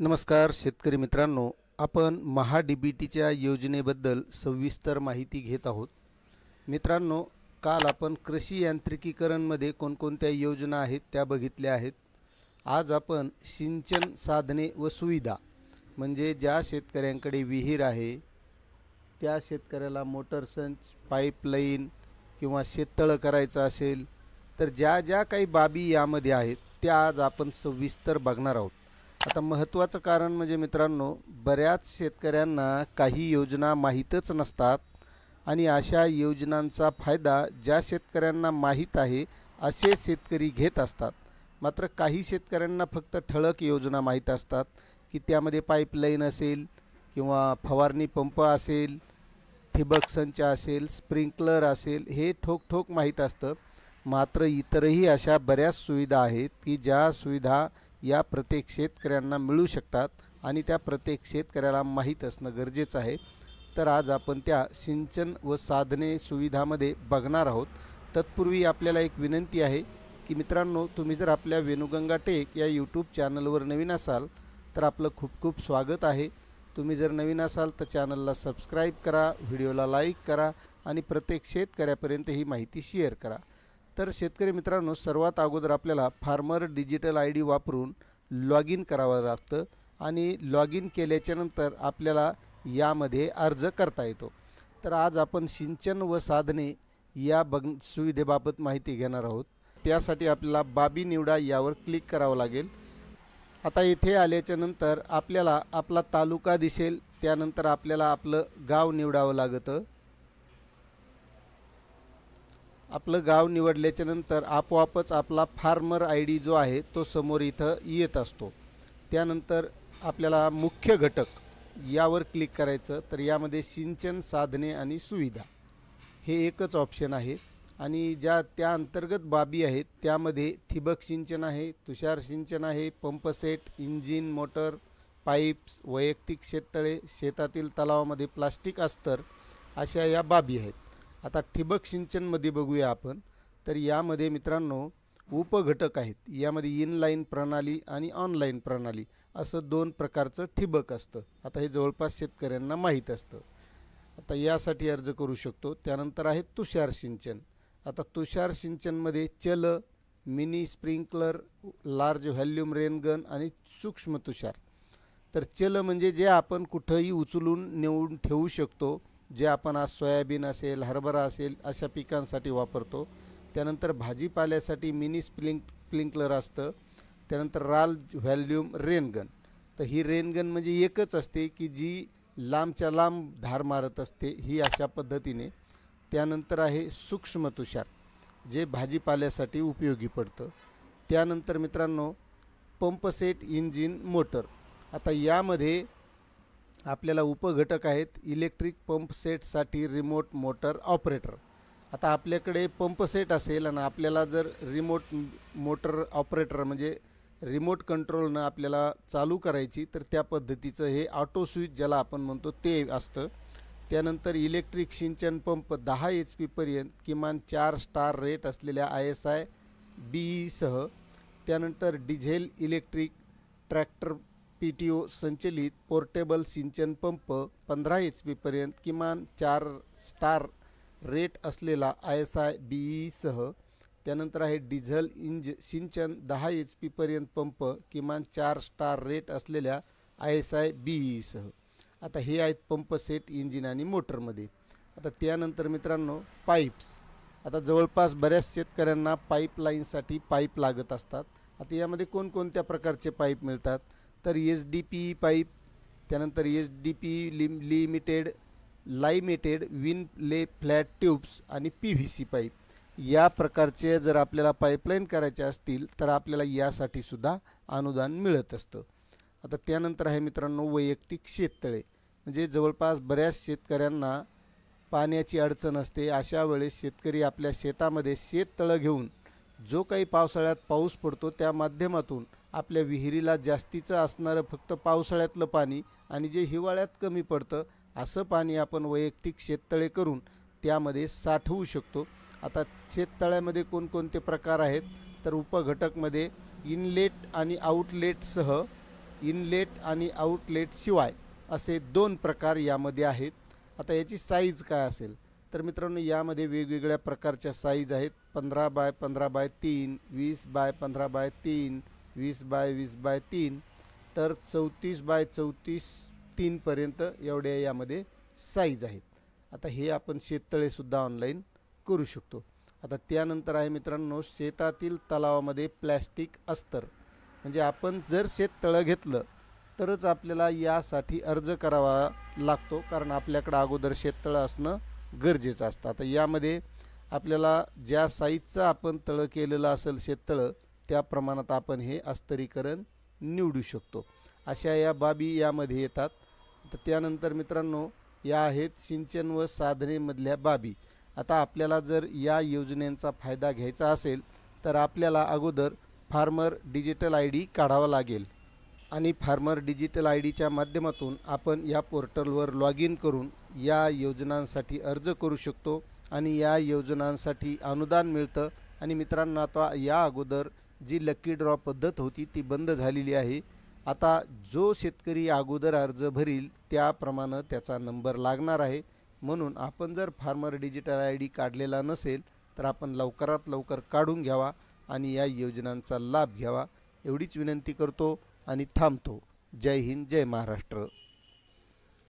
नमस्कार शेतकरी मित्रांनो, आपण महा-डी-बी-टीच्या योजनेबद्दल सविस्तर माहिती घेत आहोत. मित्रांनो, काल आपण कृषी यांत्रिकीकरणमध्ये कोणकोणत्या योजना आहेत त्या बघितल्या आहेत. आज आपण सिंचन साधने व सुविधा म्हणजे ज्या शेतकऱ्यांकडे विहीर आहे त्या शेतकऱ्याला मोटर संच, पाईपलाईन किंवा शेततळं करायचं असेल तर ज्या ज्या काही बाबी यामध्ये आहेत त्या आज आपण सविस्तर बघणार आहोत. आता महत्त्वाचं कारण म्हणजे मित्रांनो, बऱ्याच शेतकऱ्यांना काही योजना माहीतच नसतात आणि अशा योजनांचा फायदा ज्या शेतकऱ्यांना माहीत आहे असे शेतकरी घेत असतात. मात्र काही शेतकऱ्यांना फक्त ठळक योजना माहीत असतात की त्यामध्ये पाईपलाईन असेल किंवा फवारणी पंप असेल, ठिबक संच असेल, स्प्रिंकलर असेल, हे ठोक माहीत असतं. मात्र इतरही अशा बऱ्याच सुविधा आहेत की ज्या सुविधा या प्रत्येक शेतकऱ्यांना मिळू शकतात आणि त्या प्रत्येक शेतकऱ्याला माहीत असणं गरजेचं आहे. तर आज आपण त्या सिंचन व साधने सुविधामध्ये बघणार आहोत. तत्पूर्वी आपल्याला एक विनंती आहे की मित्रांनो, तुम्ही जर आपल्या वेणुगंगा टेक या यूट्यूब चॅनलवर नवीन असाल तर आपलं खूप खूप स्वागत आहे. तुम्ही जर नवीन असाल तर चॅनलला सबस्क्राईब करा, व्हिडिओला लाईक करा आणि प्रत्येक शेतकऱ्यापर्यंत ही माहिती शेअर करा. तर शेतकरी मित्रांनो, सर्वात अगोदर आपल्याला फार्मर डिजिटल ID वापरून लॉग इन करावं लागतं आणि लॉग इन केल्याच्यानंतर आपल्याला यामध्ये अर्ज करता येतो. तर आज आपण सिंचन व साधने या सुविधेबाबत माहिती घेणार आहोत. त्यासाठी आपल्याला बाबी निवडा यावर क्लिक करावं लागेल. आता इथे आल्याच्यानंतर आपल्याला आपला तालुका दिसेल, त्यानंतर आपल्याला आपलं गाव निवडावं लागतं. आपलं गाव निवडल्याच्यानंतर आपोआपच आपला फार्मर ID जो आहे तो समोर इथं येत असतो. त्यानंतर आपल्याला मुख्य घटक यावर क्लिक करायचं. तर यामध्ये सिंचन साधने आणि सुविधा हे एकच ऑप्शन आहे आणि ज्या त्या अंतर्गत बाबी आहेत त्यामध्ये ठिबक सिंचन आहे, तुषार सिंचन आहे, pump set, engine, motor, pipes, वैयक्तिक शेततळे, शेतातील तलावामध्ये प्लास्टिक अस्तर अशा या बाबी आहेत. आता ठिबक सिंचनमध्ये बघूया आपण. तर यामध्ये मित्रांनो उपघटक आहेत. यामध्ये इनलाईन प्रणाली आणि ऑनलाईन प्रणाली असं दोन प्रकारचं ठिबक असतं. आता हे जवळपास शेतकऱ्यांना माहीत असतं. आता यासाठी अर्ज करू शकतो. त्यानंतर आहे तुषार सिंचन. आता तुषार सिंचनमध्ये चल, mini sprinkler, large volume rain gun आणि सूक्ष्म तुषार. तर चल म्हणजे जे आपण कुठंही उचलून नेऊन ठेवू शकतो, जे आपण आज सोयाबीन असेल, हरभरा असेल अशा पिकांसाठी वापरतो. त्यानंतर भाजीपाल्यासाठी मिनी स्प्रिंकलर असतं. त्यानंतर लार्ज व्हॅल्यूम रेनगन. तर ही रेनगन म्हणजे एकच असते की जी लांबच्या लांब धार मारत असते, ही अशा पद्धतीने. त्यानंतर आहे सूक्ष्म तुषार, जे भाजीपाल्यासाठी उपयोगी पडतं. त्यानंतर मित्रांनो पंप सेट, इंजिन, मोटर. आता यामध्ये आपल्याला उपघटक आहेत. इलेक्ट्रिक पंप सेटसाठी रिमोट मोटर ऑपरेटर. आता आपल्याकडे पंप सेट असेल आणि आपल्याला जर रिमोट मोटर ऑपरेटर म्हणजे रिमोट कंट्रोलनं आपल्याला चालू करायची तर त्या पद्धतीचं हे ऑटो स्विच ज्याला आपण म्हणतो ते असतं. त्यानंतर इलेक्ट्रिक सिंचन पंप 10 HP पर्यंत किमान 4 स्टार रेट असलेल्या ISI BE सह. त्यानंतर डिझेल इलेक्ट्रिक ट्रॅक्टर PTO संचलित पोर्टेबल सिंचन पंप 15 HP पर्यंत किमान 4 स्टार रेट असलेला ISI BE सह. त्यानंतर आहे डिझेल सिंचन 10 HP पर्यंत पंप किमान 4 स्टार रेट असलेल्या ISI BE सह. आता हे आहेत पंप सेट, इंजिन आणि मोटरमध्ये. आता त्यानंतर मित्रांनो पाईप्स. आता जवळपास बऱ्याच शेतकऱ्यांना पाईपलाईनसाठी पाईप लागत असतात. आता यामध्ये कोणकोणत्या प्रकारचे पाईप मिळतात तर SDP पाईप, त्यानंतर SDP लिमिटेड, लायमेटेड, विन ले फ्लॅट ट्यूब्स आणि PVC पाईप. या प्रकारचे जर आपल्याला पाईपलाईन करायचे असतील तर आपल्याला यासाठी सुद्धा अनुदान मिळत असतं. आता त्यानंतर आहे मित्रांनो वैयक्तिक शेततळे. म्हणजे जवळपास बऱ्याच शेतकऱ्यांना पाण्याची अडचण असते. अशा वेळेस शेतकरी आपल्या शेतामध्ये शेततळं घेऊन जो काही पावसाळ्यात पाऊस पडतो त्या माध्यमातून आपल्या विहिरीला जास्तीचं असणारं फक्त पावसाळ्यातलं पाणी आणि जे हिवाळ्यात कमी पडतं असं पाणी आपण वैयक्तिक शेततळे करून त्यामध्ये साठवू शकतो. आता शेततळ्यामध्ये कोणकोणते प्रकार आहेत तर उपघटकमध्ये इनलेट आणि आउटलेटसह इनलेट आणि आउटलेट शिवाय असे 2 प्रकार यामध्ये आहेत. आता याची साईज काय असेल तर मित्रांनो, यामध्ये वेगवेगळ्या प्रकारच्या साईज आहेत. 15x15x3, 20x15x3, 20x20x3, तर 34x34 3पर्यंत एवढ्या यामध्ये साईज आहेत. आता हे आपण शेततळेसुद्धा ऑनलाईन करू शकतो. आता त्यानंतर आहे मित्रांनो, शेतातील तलावामध्ये प्लॅस्टिक अस्तर. म्हणजे आपण जर शेततळं घेतलं तरच आपल्याला यासाठी अर्ज करावा लागतो, कारण आपल्याकडं अगोदर शेततळं असणं गरजेचं असतं. आता यामध्ये आपल्याला ज्या साईजचं आपण तळं केलेलं असेल शेततळं, त्या प्रमाणात आपण हे अस्तरीकरण निवडू शकतो. अशा या बाबी यामध्ये येतात. तर त्यानंतर मित्रांनो, या आहेत सिंचन व साधनेमधल्या बाबी. आता आपल्याला जर या योजनेचा फायदा घ्यायचा असेल तर आपल्याला अगोदर फार्मर डिजिटल ID काढावा लागेल आणि फार्मर डिजिटल IDच्या माध्यमातून आपण या पोर्टलवर लॉग इन करून या योजनांसाठी अर्ज करू शकतो आणि या योजनांसाठी अनुदान मिळतं. आणि मित्रांनो, आता या अगोदर जी लकी ड्रॉ पद्धत होती ती बंद झालेली आहे. आता जो शेतकरी अगोदर अर्ज भरील त्याप्रमाणे त्याचा नंबर लागणार आहे. म्हणून आपण जर फार्मर डिजिटल ID काढलेला नसेल तर आपण लवकरात लवकर काढून घ्यावा आणि या योजनांचा लाभ घ्यावा, एवढीच विनंती करतो आणि थांबतो. जय हिंद, जय महाराष्ट्र.